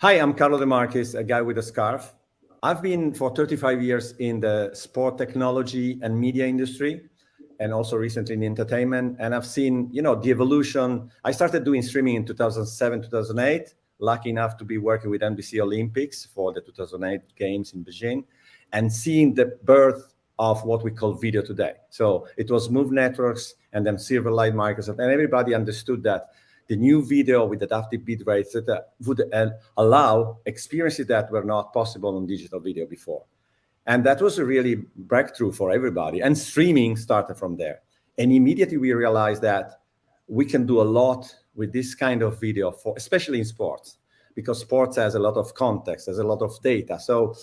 Hi, I'm Carlo De Marchis, a guy with a scarf. I've been for 35 years in the sport technology and media industry, and also recently in entertainment. And I've seen, the evolution. I started doing streaming in 2007, 2008. Lucky enough to be working with NBC Olympics for the 2008 games in Beijing, and seeing the birth of what we call video today. So it was Move Networks and then Silverlight Microsoft, and everybody understood that the new video with adaptive bit rates that would allow experiences that were not possible on digital video before. And that was a really breakthrough for everybody. And streaming started from there. And immediately we realized that we can do a lot with this kind of video, especially in sports, because sports has a lot of context, has a lot of data. So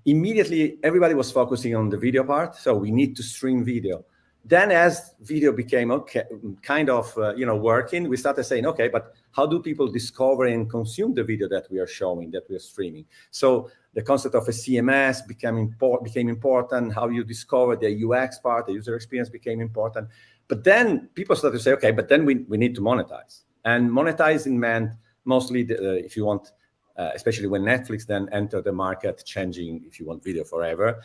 immediately everybody was focusing on the video part. So we need to stream video. Then as video became working, we started saying, okay, but how do people discover and consume the video that we are showing, that we are streaming? So the concept of a CMS became important. How you discover the UX part, the user experience became important. But then people started to say, okay, but then we need to monetize. And monetizing meant mostly, if you want, especially when Netflix then entered the market, changing, if you want, video forever,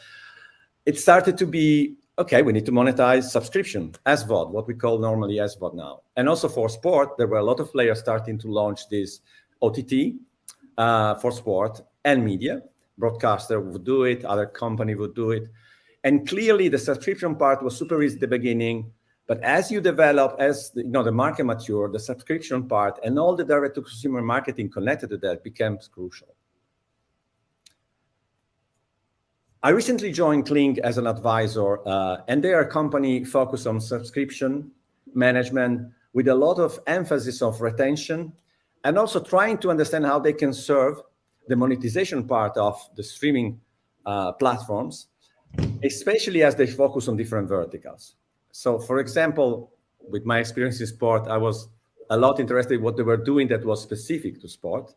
it started to be, okay, we need to monetize subscription, SVOD, what we call normally SVOD now. And also for sport, there were a lot of players starting to launch this OTT for sport and media. Broadcaster would do it, other company would do it. And clearly the subscription part was super easy at the beginning, but as you develop, as the market matured, the subscription part and all the direct-to-consumer marketing connected to that becomes crucial. I recently joined Cleeng as an advisor, and they are a company focused on subscription management with a lot of emphasis of retention, and also trying to understand how they can serve the monetization part of the streaming platforms, especially as they focus on different verticals. So, for example, with my experience in sport, I was a lot interested in what they were doing that was specific to sport.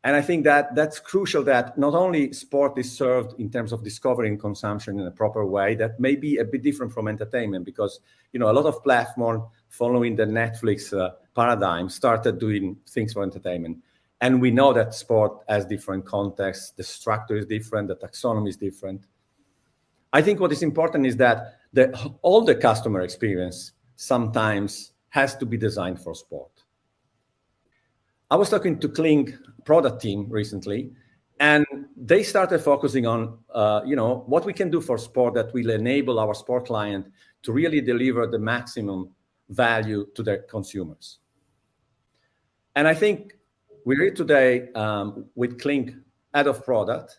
And I think that that's crucial, that not only sport is served in terms of discovery and consumption in a proper way, that may be a bit different from entertainment, because a lot of platforms following the Netflix paradigm started doing things for entertainment. And we know that sport has different contexts, the structure is different, the taxonomy is different. I think what is important is that all the customer experience sometimes has to be designed for sport. I was talking to Cleeng product team recently, and they started focusing on, what we can do for sport that will enable our sport client to really deliver the maximum value to their consumers. And I think we're here today with Cleeng head of product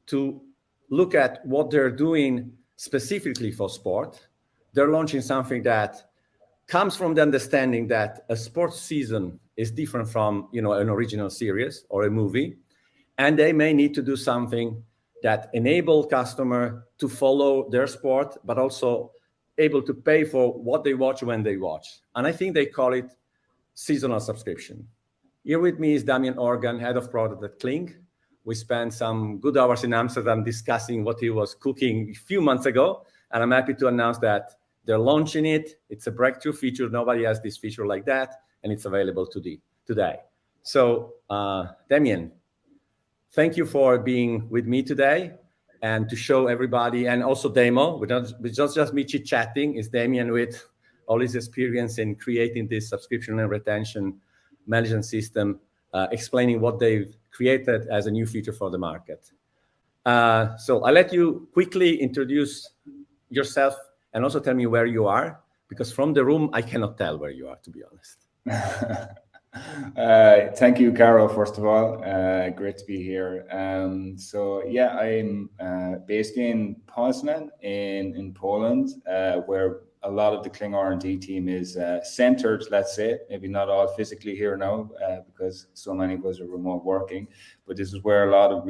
to look at what they're doing specifically for sport. They're launching something that comes from the understanding that a sports season is different from an original series or a movie, and they may need to do something that enable customer to follow their sport, but also able to pay for what they watch when they watch. And I think they call it seasonal subscription. Here with me is Damien Organ, head of product at Cleeng. We spent some good hours in Amsterdam discussing what he was cooking a few months ago, and I'm happy to announce that they're launching it. It's a breakthrough feature. Nobody has this feature like that, and it's available today. So, Damien, thank you for being with me today and to show everybody, and also Damo, with just me chit-chatting, is Damien with all his experience in creating this subscription and retention management system, explaining what they've created as a new feature for the market. So I'll let you quickly introduce yourself and also tell me where you are, because from the room, I cannot tell where you are, to be honest. Thank you, Caro, first of all. Great to be here. I'm based in Poznan in Poland, where a lot of the Cleeng R&D team is centered, let's say, maybe not all physically here now, because so many of us are remote working, but this is where a lot of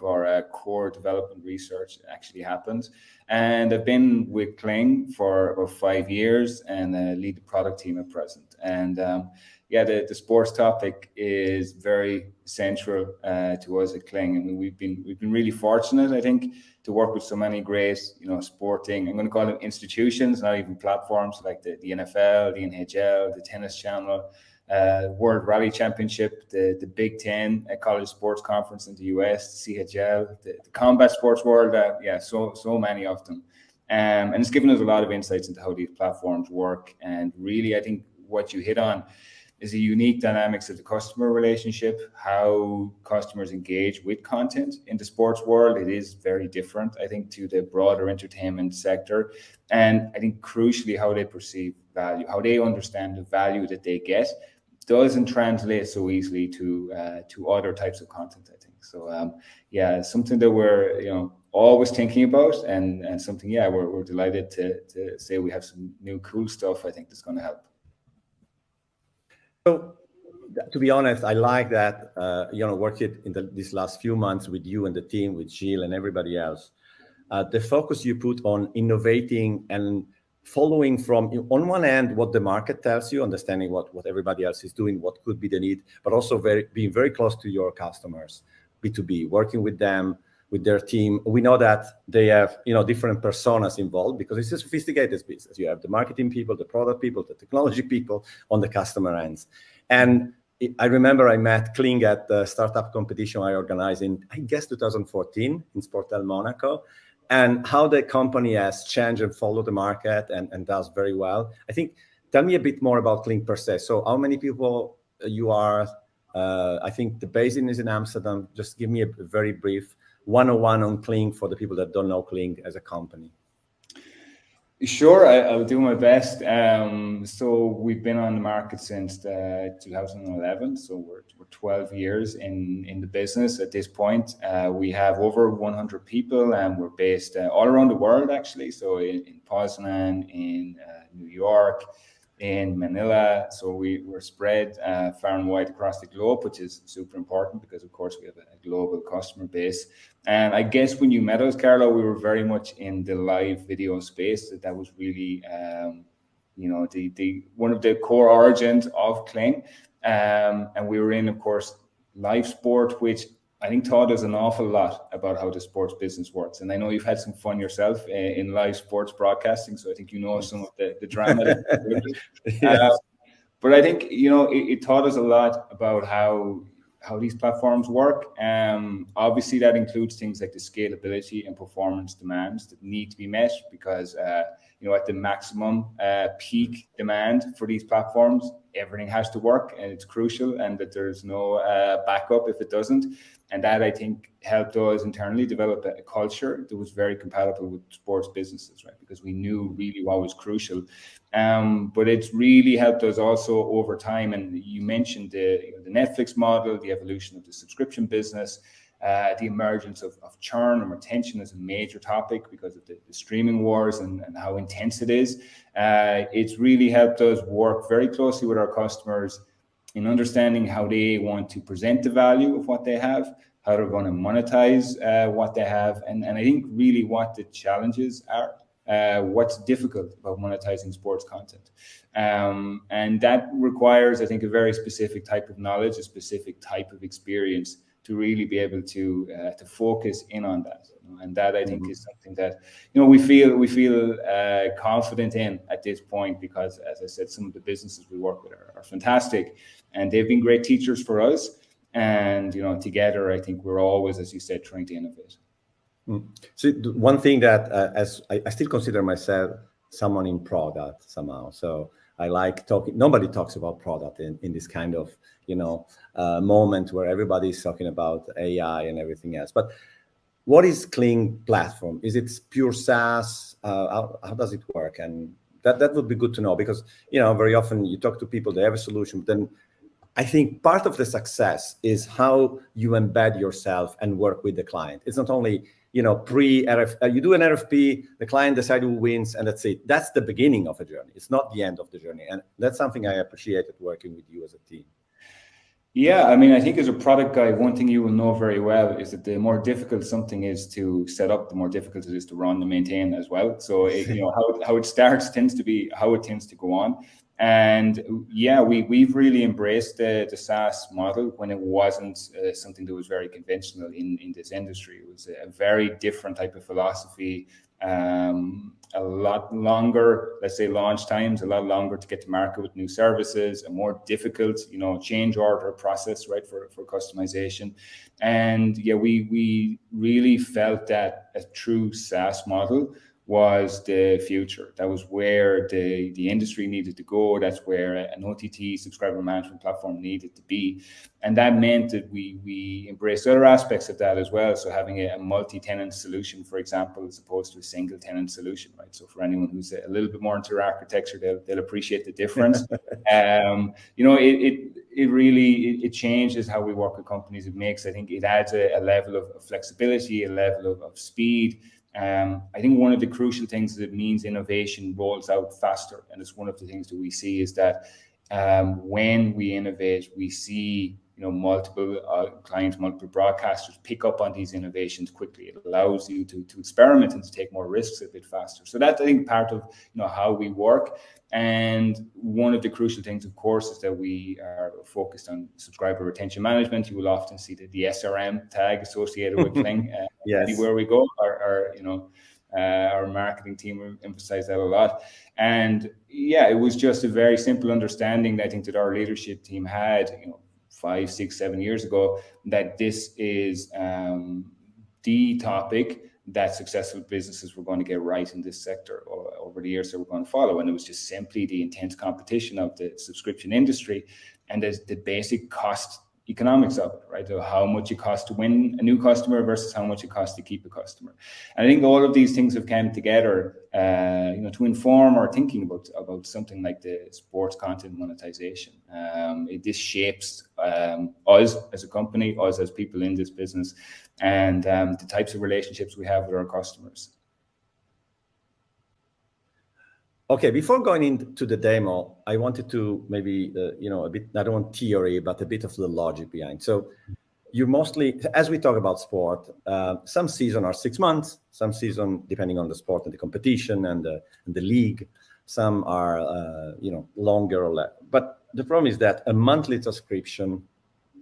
our core development research actually happens. And I've been with Cleeng for about 5 years and lead the product team at present. And the sports topic is very central to us at Cleeng. I mean, we've been really fortunate, I think, to work with so many great, sporting, I'm going to call them institutions, not even platforms, like the NFL, the NHL, the Tennis Channel, World Rally Championship, the Big Ten college sports conference in the US, the CHL, the combat sports world. So many of them. And it's given us a lot of insights into how these platforms work. And really, I think what you hit on is the unique dynamics of the customer relationship, how customers engage with content in the sports world. It is very different, I think, to the broader entertainment sector. And I think crucially, how they perceive value, how they understand the value that they get doesn't translate so easily to other types of content, I think. So something that we're always thinking about, and something we're delighted to say we have some new cool stuff, I think, that's going to help. So, to be honest, I like that, working in these last few months with you and the team, with Gilles and everybody else, the focus you put on innovating and following from, on one end, what the market tells you, understanding what everybody else is doing, what could be the need, but also being very close to your customers, B2B, working with them, with their team. We know that they have, different personas involved because it's a sophisticated business. You have the marketing people, the product people, the technology people on the customer ends. And I remember I met Cleeng at the startup competition I organized in, I guess, 2014 in Sportel Monaco, and how the company has changed and followed the market and does very well. I think, tell me a bit more about Cleeng per se. So how many people you are? I think the basin is in Amsterdam. Just give me a very brief 101 on Cleeng for the people that don't know Cleeng as a company. Sure, I'll do my best. So we've been on the market since 2011. So we're 12 years in the business at this point. We have over 100 people, and we're based all around the world, actually. So in Poznan, in New York, in Manila. So we're spread far and wide across the globe, which is super important because, of course, we have a global customer base. And I guess when you met us, Carlo, we were very much in the live video space. That was really, the one of the core origins of Cleeng. And we were in, of course, live sport, which I think taught us an awful lot about how the sports business works. And I know you've had some fun yourself in live sports broadcasting, so I think you know some of the drama. Yes. But I think, it taught us a lot about how these platforms work. Obviously, that includes things like the scalability and performance demands that need to be met because, at the maximum peak demand for these platforms, everything has to work, and it's crucial, and that there's no backup if it doesn't. And that, I think, helped us internally develop a culture that was very compatible with sports businesses, right? Because we knew really what was crucial. But it's really helped us also over time. And you mentioned the Netflix model, the evolution of the subscription business, the emergence of churn and retention is a major topic because of the streaming wars and how intense it is. It's really helped us work very closely with our customers in understanding how they want to present the value of what they have, how they're going to monetize what they have, and I think really what the challenges are, what's difficult about monetizing sports content. And that requires, I think, a very specific type of knowledge, a specific type of experience to really be able to focus in on that. And that, I think, is something that we feel confident in at this point because, as I said, some of the businesses we work with are fantastic, and they've been great teachers for us. And together, I think we're always, as you said, trying to innovate. So one thing that as I still consider myself someone in product somehow. So I like talking. Nobody talks about product in this kind of moment where everybody's talking about AI and everything else. But what is Cleeng platform? Is it pure SaaS? How does it work? And that would be good to know because very often you talk to people, they have a solution, but then I think part of the success is how you embed yourself and work with the client. It's not only pre-RFP, you do an RFP, the client decides who wins, and that's it. That's the beginning of a journey. It's not the end of the journey. And that's something I appreciated working with you as a team. Yeah, I mean, I think as a product guy, one thing you will know very well is that the more difficult something is to set up, the more difficult it is to run and maintain as well. So, how it starts tends to be how it tends to go on. And yeah, we've really embraced the SaaS model when it wasn't something that was very conventional in this industry. It was a very different type of philosophy a lot longer, let's say, launch times, a lot longer to get to market with new services, a more difficult, change order process, right, for customization. And yeah, we really felt that a true SaaS model was the future. That was where the industry needed to go. That's where an OTT subscriber management platform needed to be. And that meant that we embraced other aspects of that as well. So having a multi-tenant solution, for example, as opposed to a single tenant solution, right? So for anyone who's a little bit more into architecture, they'll appreciate the difference. It really changes how we work with companies. I think it adds a level of flexibility, a level of speed. I think one of the crucial things is it means innovation rolls out faster. And it's one of the things that we see is that when we innovate, we see multiple clients, multiple broadcasters pick up on these innovations quickly. It allows you to experiment and to take more risks a bit faster. So that's, I think, part of how we work. And one of the crucial things, of course, is that we are focused on subscriber retention management. You will often see the SRM tag associated with Cleeng yes. Anywhere we go. Our marketing team will emphasize that a lot. And yeah, it was just a very simple understanding that I think that our leadership team had, 5, 6, 7 years ago, that this is the topic that successful businesses were going to get right in this sector over the years that we're going to follow. And it was just simply the intense competition of the subscription industry and the basic cost economics of it, right? So how much it costs to win a new customer versus how much it costs to keep a customer. And I think all of these things have come together, to inform our thinking about something like the sports content monetization. This shapes us as a company, us as people in this business, and the types of relationships we have with our customers. Okay, before going into the demo, I wanted to maybe, a bit, I don't want theory, but a bit of the logic behind. So you mostly, as we talk about sport, some season are 6 months, some season, depending on the sport and the competition and the league, some are, longer or less. But the problem is that a monthly subscription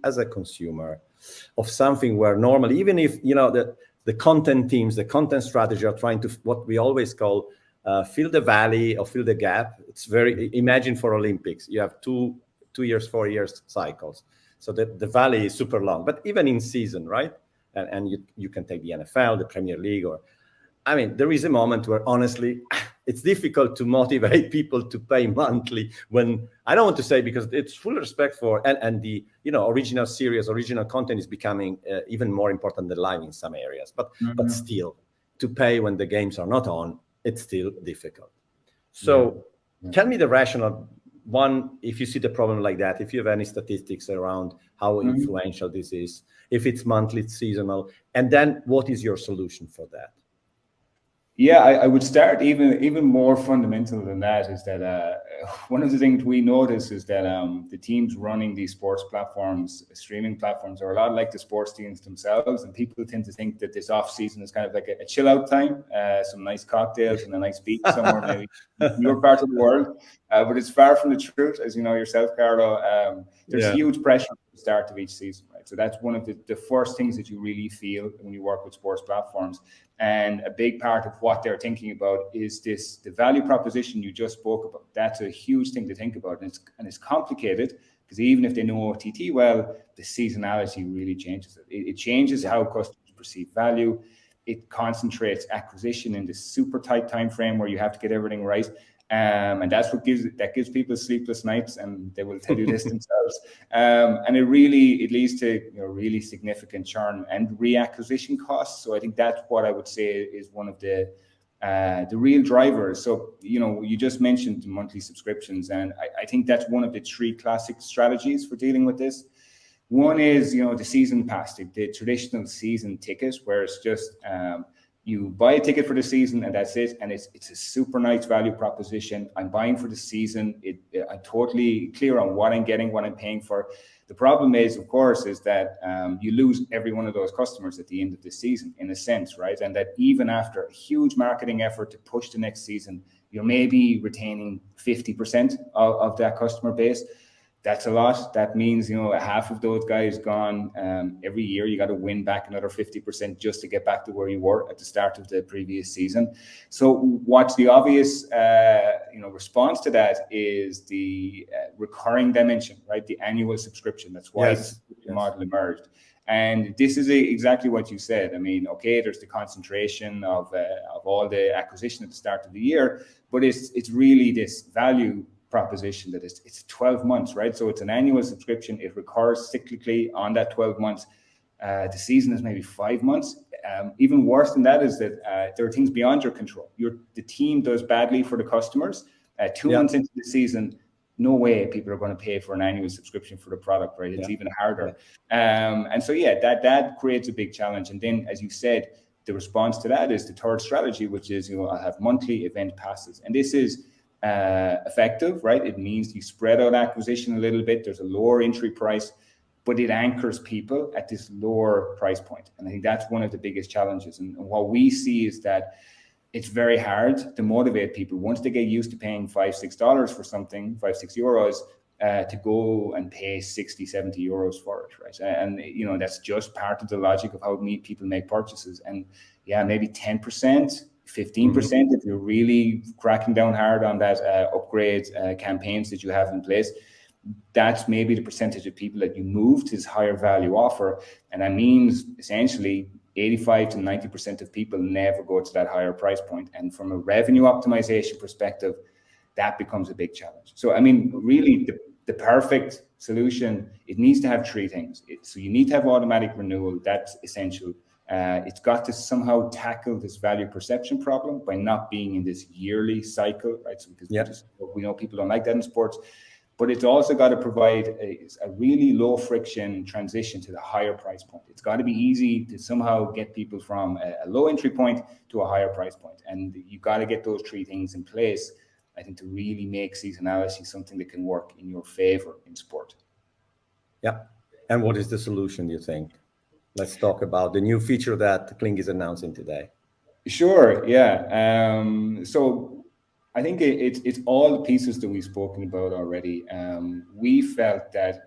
as a consumer of something where normally, even if, the content teams, the content strategy are trying to, what we always call, fill the valley or fill the gap. It's imagine for Olympics, you have 2 years, 4 years cycles. So the valley is super long, but even in season, right? And you can take the NFL, the Premier League, there is a moment where honestly, it's difficult to motivate people to pay monthly when, I don't want to say, because it's full respect for, and the, original series, original content is becoming even more important than live in some areas, but still to pay when the games are not on, it's still difficult. So tell me the rationale. One, if you see the problem like that, if you have any statistics around how influential this is, if it's monthly, it's seasonal, and then what is your solution for that? Yeah, I would start even more fundamental than that is that one of the things we notice is that the teams running these sports platforms, streaming platforms, are a lot like the sports teams themselves, and people tend to think that this off season is kind of like a chill out time, some nice cocktails and a nice beach somewhere, maybe in your part of the world. But it's far from the truth, as you know yourself, Carlo. There's huge pressure at the start of each season, right? So that's one of the first things that you really feel when you work with sports platforms. And a big part of what they're thinking about is the value proposition you just spoke about. That's a huge thing to think about. And it's complicated because even if they know OTT well, the seasonality really changes it. It changes how customers perceive value. It concentrates acquisition in this super tight time frame where you have to get everything right. And that's what gives people sleepless nights, and they will tell you this themselves. And it leads to really significant churn and reacquisition costs. So I think that's what I would say is one of the real drivers. So you just mentioned the monthly subscriptions, and I think that's one of the 3 classic strategies for dealing with this. One is the season pass, the traditional season ticket, where it's just you buy a ticket for the season and that's it. And it's a super nice value proposition. I'm buying for the season. I'm totally clear on what I'm getting, what I'm paying for. The problem is, of course, is that you lose every one of those customers at the end of the season, in a sense, right? And that even after a huge marketing effort to push the next season, you're maybe retaining 50% of that customer base. that's a lot. That means, half of those guys gone. Every year you got to win back another 50% just to get back to where you were at the start of the previous season. So what's the obvious, response to that is the recurring dimension, right? The annual subscription. That's why the subscription model emerged. And this is exactly what you said. I mean, okay, there's the concentration of all the acquisition at the start of the year, but it's really this value proposition that it's 12 months, right? So it's an annual subscription. It recurs cyclically on that 12 months. The season is maybe 5 months. Even worse than that is that there are things beyond your control. The team does badly for the customers. 2 months into the season, no way people are going to pay for an annual subscription for the product, right? It's even harder. And so, that creates a big challenge. And then, as you said, the response to that is the third strategy, which is, I'll have monthly event passes. And this is effective, right? It means you spread out acquisition a little bit. There's a lower entry price, but it anchors people at this lower price point. And I think that's one of the biggest challenges. And what we see is that it's very hard to motivate people once they get used to paying $5-6 for something, €5-6, to go and pay 60-70 euros for it, right? And that's just part of the logic of how people make purchases. And maybe 10%, 15% if you're really cracking down hard on that upgrade campaigns that you have in place. That's maybe the percentage of people that you move to this higher value offer. And that means essentially 85 to 90% of people never go to that higher price point. And from a revenue optimization perspective, that becomes a big challenge. So, I mean, really the perfect solution, it needs to have three things. So you need to have automatic renewal. That's essential. It's got to somehow tackle this value perception problem by not being in this yearly cycle, right? So because we know people don't like that in sports. But it's also got to provide a really low friction transition to the higher price point. It's got to be easy to somehow get people from a low entry point to a higher price point. And you've got to get those three things in place, I think, to really make seasonality something that can work in your favor in sport. Yeah. And what is the solution, you think? Let's talk about the new feature that Cleeng is announcing today. Sure, yeah. So I think it's all the pieces that we've spoken about already. We felt that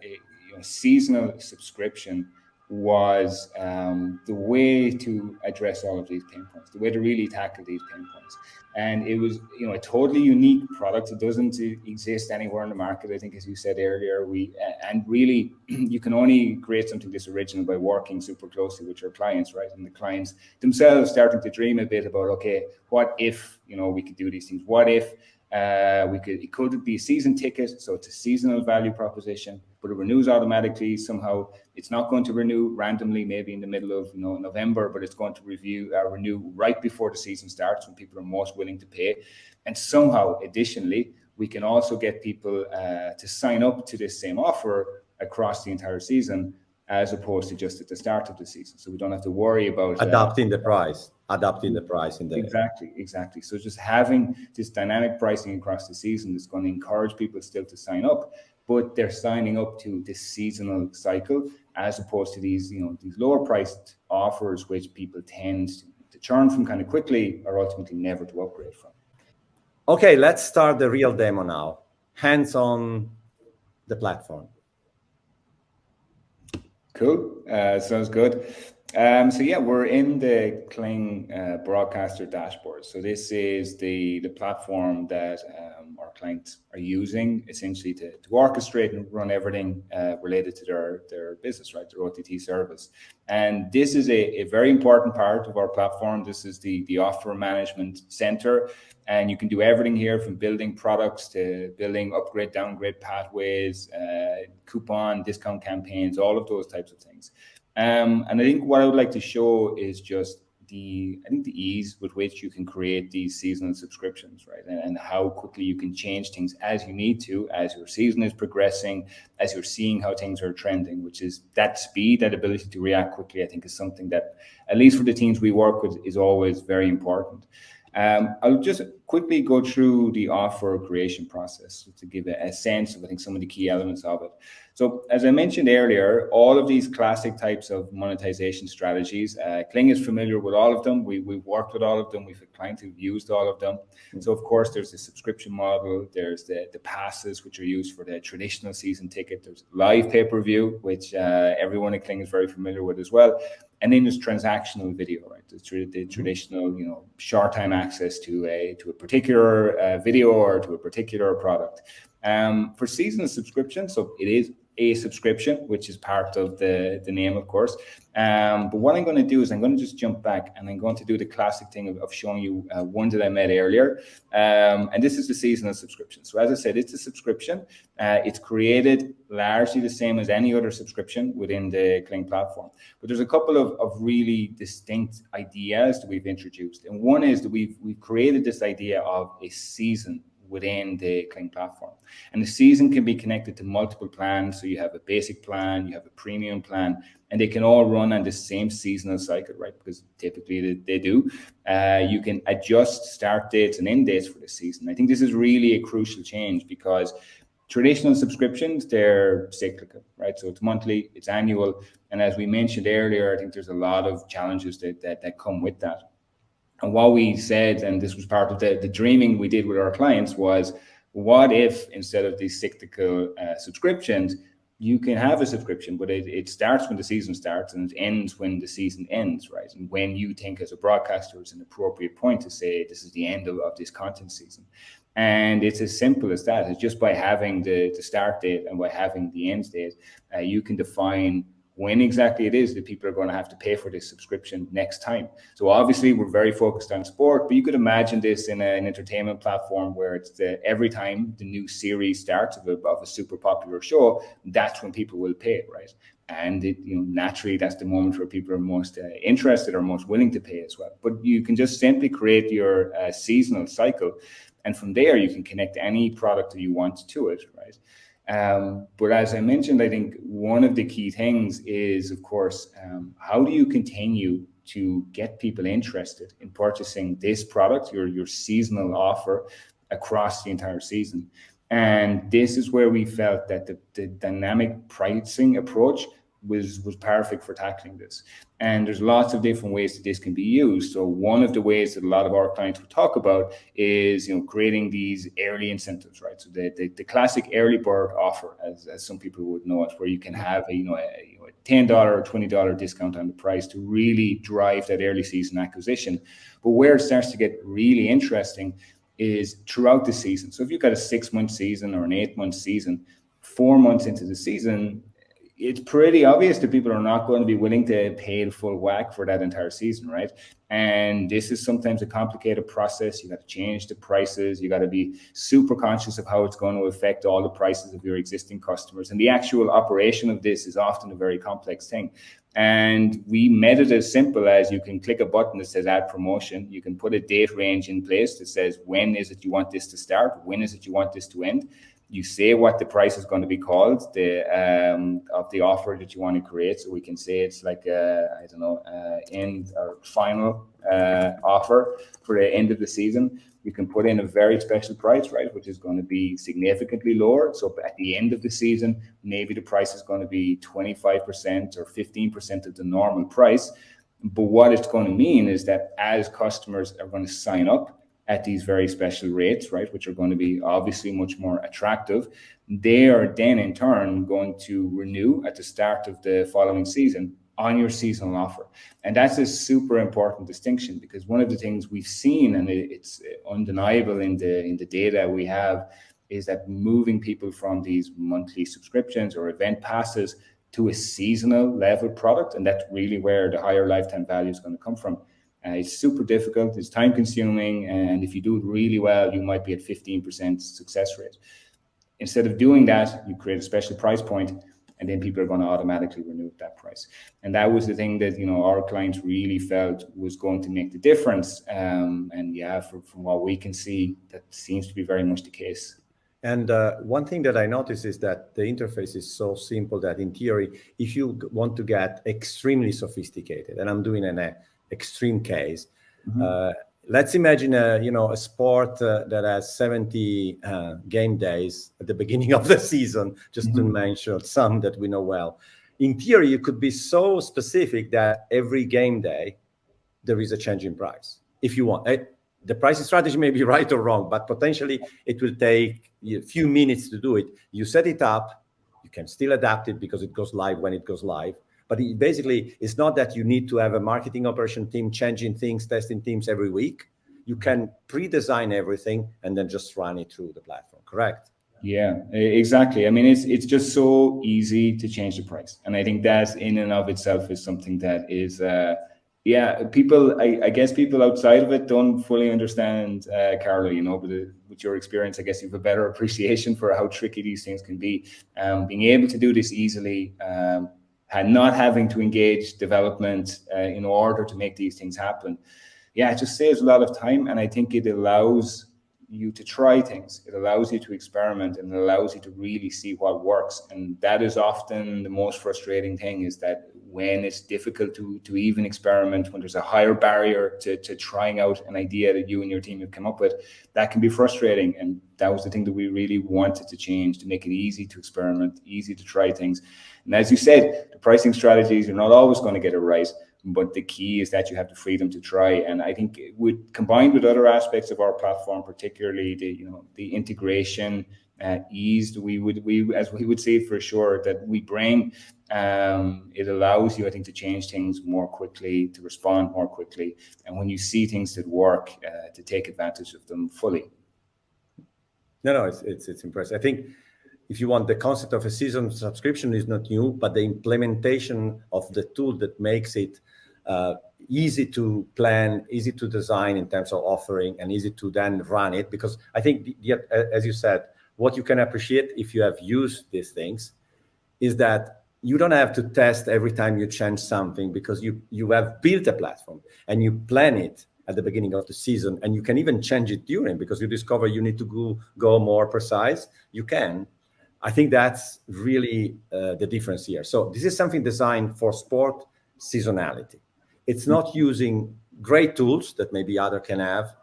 seasonal subscription was the way to address all of these pain points, the way to really tackle these pain points. And it was, a totally unique product. It doesn't exist anywhere in the market, I think, as you said earlier. And really, you can only create something this original by working super closely with your clients, right? And the clients themselves starting to dream a bit about, okay, what if, we could do these things? What if it could be a season ticket, so it's a seasonal value proposition, but it renews automatically. Somehow it's not going to renew randomly, maybe in the middle of November, but it's going to renew right before the season starts when people are most willing to pay. And somehow, additionally, we can also get people to sign up to this same offer across the entire season, as opposed to just at the start of the season. So we don't have to worry about adapting the price in the exactly. So just having this dynamic pricing across the season is going to encourage people still to sign up, but they're signing up to this seasonal cycle, as opposed to these lower priced offers, which people tend to churn from kind of quickly or ultimately never to upgrade from. Okay, let's start the real demo now. Hands on the platform. Cool. Sounds good. We're in the Cleeng broadcaster dashboard. So this is the platform that our clients are using essentially to orchestrate and run everything related to their business, right? Their OTT service. And this is a very important part of our platform. This is the offer management center. And you can do everything here, from building products to building upgrade, downgrade pathways, coupon, discount campaigns, all of those types of things. And I think what I would like to show is just the ease with which you can create these seasonal subscriptions, right? And how quickly you can change things as you need to, as your season is progressing, as you're seeing how things are trending, which is that speed, that ability to react quickly, I think is something that, at least for the teams we work with, is always very important. I'll just quickly go through the offer creation process to give a sense of, I think, some of the key elements of it. So as I mentioned earlier, all of these classic types of monetization strategies, Cleeng is familiar with all of them. We've worked with all of them. We've had clients who've used all of them. So of course, there's the subscription model. There's the passes, which are used for the traditional season ticket. There's live pay-per-view, which everyone at Cleeng is very familiar with as well. And then there's transactional video, right? The traditional, short time access to a particular video or to a particular product. For seasonal subscription, so it is a subscription, which is part of the name, of course. But what I'm going to do is I'm going to just jump back and I'm going to do the classic thing of showing you one that I made earlier. And this is the seasonal subscription. So as I said, it's a subscription. It's created largely the same as any other subscription within the Cleeng platform. But there's a couple of really distinct ideas that we've introduced. And one is that we've created this idea of a season within the Cleeng platform. And the season can be connected to multiple plans. So you have a basic plan, you have a premium plan, and they can all run on the same seasonal cycle, right? Because typically they do. You can adjust start dates and end dates for the season. I think this is really a crucial change because traditional subscriptions, they're cyclical, right? So it's monthly, it's annual. And as we mentioned earlier, I think there's a lot of challenges that come with that. And what we said, and this was part of the dreaming we did with our clients, was what if instead of these cyclical subscriptions, you can have a subscription, but it starts when the season starts and it ends when the season ends, right? And when you think as a broadcaster is an appropriate point to say this is the end of this content season. And it's as simple as that. It's just by having the start date and by having the end date, you can define when exactly it is that people are going to have to pay for this subscription next time. So obviously we're very focused on sport, but you could imagine this in an entertainment platform where it's every time the new series starts of a super popular show, that's when people will pay, right? And naturally that's the moment where people are most interested or most willing to pay as well. But you can just simply create your seasonal cycle, and from there you can connect any product that you want to it, right? But as I mentioned, I think one of the key things is, of course, how do you continue to get people interested in purchasing this product, your seasonal offer, across the entire season? And this is where we felt that the dynamic pricing approach was perfect for tackling this. And there's lots of different ways that this can be used. So one of the ways that a lot of our clients will talk about is, creating these early incentives, right? So the classic early bird offer, as some people would know it, where you can have a $10 or $20 discount on the price to really drive that early season acquisition. But where it starts to get really interesting is throughout the season. So if you've got a 6-month season or an 8-month season, 4 months into the season, it's pretty obvious that people are not going to be willing to pay the full whack for that entire season, right? And this is sometimes a complicated process. You got to change the prices. You got to be super conscious of how it's going to affect all the prices of your existing customers. And the actual operation of this is often a very complex thing. And we made it as simple as you can click a button that says add promotion. You can put a date range in place that says when is it you want this to start? When is it you want this to end? You say what the price is going to be called, of the offer that you want to create. So we can say it's like end or final offer for the end of the season. You can put in a very special price, right, which is going to be significantly lower. So at the end of the season, maybe the price is going to be 25% or 15% of the normal price. But what it's going to mean is that as customers are going to sign up at these very special rates, right, which are going to be obviously much more attractive, they are then in turn going to renew at the start of the following season on your seasonal offer. And that's a super important distinction, because one of the things we've seen, and it's undeniable in the data we have, is that moving people from these monthly subscriptions or event passes to a seasonal level product, and that's really where the higher lifetime value is going to come from. It's super difficult, it's time consuming, and if you do it really well, you might be at 15% success rate. Instead of doing that, you create a special price point, and then people are going to automatically renew at that price. And that was the thing that our clients really felt was going to make the difference. And yeah, from what we can see, that seems to be very much the case. And one thing that I noticed is that the interface is so simple that in theory, if you want to get extremely sophisticated, and I'm doing an extreme case, let's imagine a sport that has 70 game days at the beginning of the season, just to mention some that we know well. In theory, you could be so specific that every game day there is a change in price. If you want, the pricing strategy may be right or wrong, but potentially it will take a few minutes to do it. You set it up, you can still adapt it because it goes live when it goes live. But basically, it's not that you need to have a marketing operation team changing things, testing teams every week. You can pre-design everything and then just run it through the platform, correct? Yeah, exactly. I mean, it's just so easy to change the price. And I think that in and of itself is something that is, people, I guess people outside of it don't fully understand, Carlo, but with your experience, I guess you have a better appreciation for how tricky these things can be. Being able to do this easily, and not having to engage development in order to make these things happen. Yeah, it just saves a lot of time. And I think it allows you to try things. It allows you to experiment, and it allows you to really see what works. And that is often the most frustrating thing, is that when it's difficult to even experiment, when there's a higher barrier to trying out an idea that you and your team have come up with, that can be frustrating. And that was the thing that we really wanted to change, to make it easy to experiment, easy to try things. And as you said, the pricing strategies, you're not always going to get it right, but the key is that you have the freedom to try. And I think combined with other aspects of our platform, particularly the integration ease, as we would say for sure that we bring, it allows you, I think, to change things more quickly, to respond more quickly, and when you see things that work, to take advantage of them fully. No, it's impressive. I think if you want, the concept of a season subscription is not new, but the implementation of the tool that makes it easy to plan, easy to design in terms of offering, and easy to then run it. Because I think, as you said, what you can appreciate if you have used these things is that you don't have to test every time you change something, because you have built a platform and you plan it at the beginning of the season, and you can even change it during, because you discover you need to go more precise. You can. I think that's really the difference here. So this is something designed for sport seasonality. It's not using great tools that maybe other can have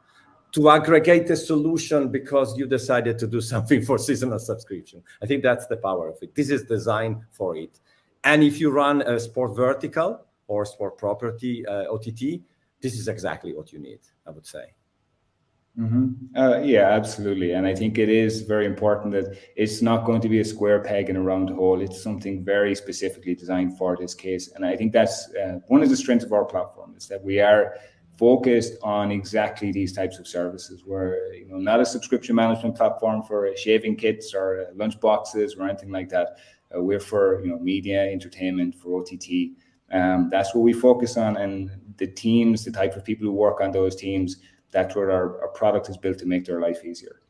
to aggregate a solution because you decided to do something for seasonal subscription. I think that's the power of it. This is designed for it. And if you run a sport vertical or sport property OTT, this is exactly what you need, I would say. Yeah, absolutely. And I think it is very important that it's not going to be a square peg in a round hole. It's something very specifically designed for this case. And I think that's one of the strengths of our platform, is that we are focused on exactly these types of services. We're not a subscription management platform for shaving kits or lunch boxes or anything like that. We're for media, entertainment, for OTT. That's what we focus on. And the teams, the type of people who work on those teams, that's where our product is built to make their life easier.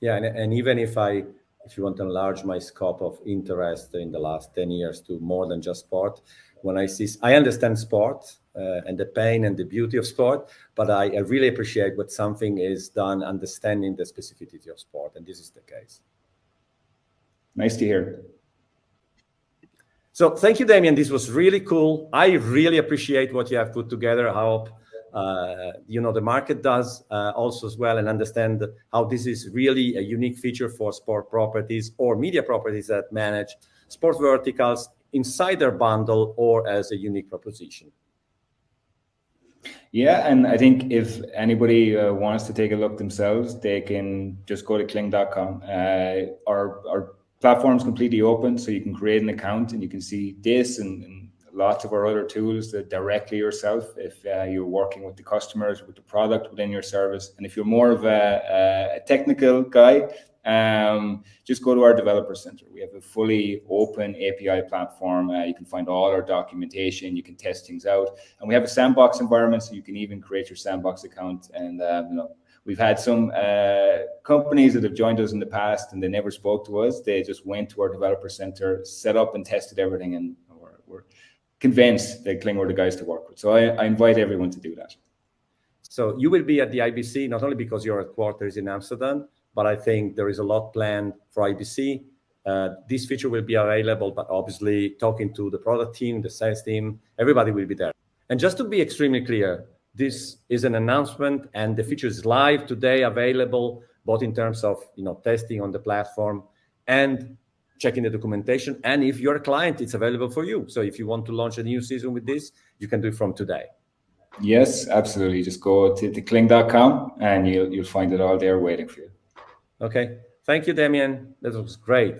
Yeah, and even if you want to enlarge my scope of interest in the last 10 years to more than just sport, when I understand sport and the pain and the beauty of sport, but I really appreciate what something is done understanding the specificity of sport, and this is the case. Nice to hear. So thank you, Damien. This was really cool. I really appreciate what you have put together. I hope the market does also as well, and understand how this is really a unique feature for sport properties or media properties that manage sport verticals inside their bundle or as a unique proposition. Yeah, and I think if anybody wants to take a look themselves, they can just go to Cleeng.com. Our platform is completely open, so you can create an account and you can see this and lots of our other tools that directly yourself, if you're working with the customers, with the product within your service. And if you're more of a technical guy, just go to our developer center. We have a fully open API platform. You can find all our documentation. You can test things out, and we have a sandbox environment, so you can even create your sandbox account. And we've had some companies that have joined us in the past, and they never spoke to us. They just went to our developer center, set up and tested everything, and we're convinced that Cleeng were the guys to work with. So I invite everyone to do that. So you will be at the IBC, not only because your headquarters is in Amsterdam, but I think there is a lot planned for IBC. This feature will be available, but obviously talking to the product team, the sales team, everybody will be there. And just to be extremely clear, this is an announcement, and the feature is live today, available both in terms of testing on the platform and checking the documentation. And if you're a client, it's available for you. So if you want to launch a new season with this, you can do it from today. Yes, absolutely. Just go to Cleeng.com and you'll find it all there waiting for you. Okay. Thank you, Damien. That was great.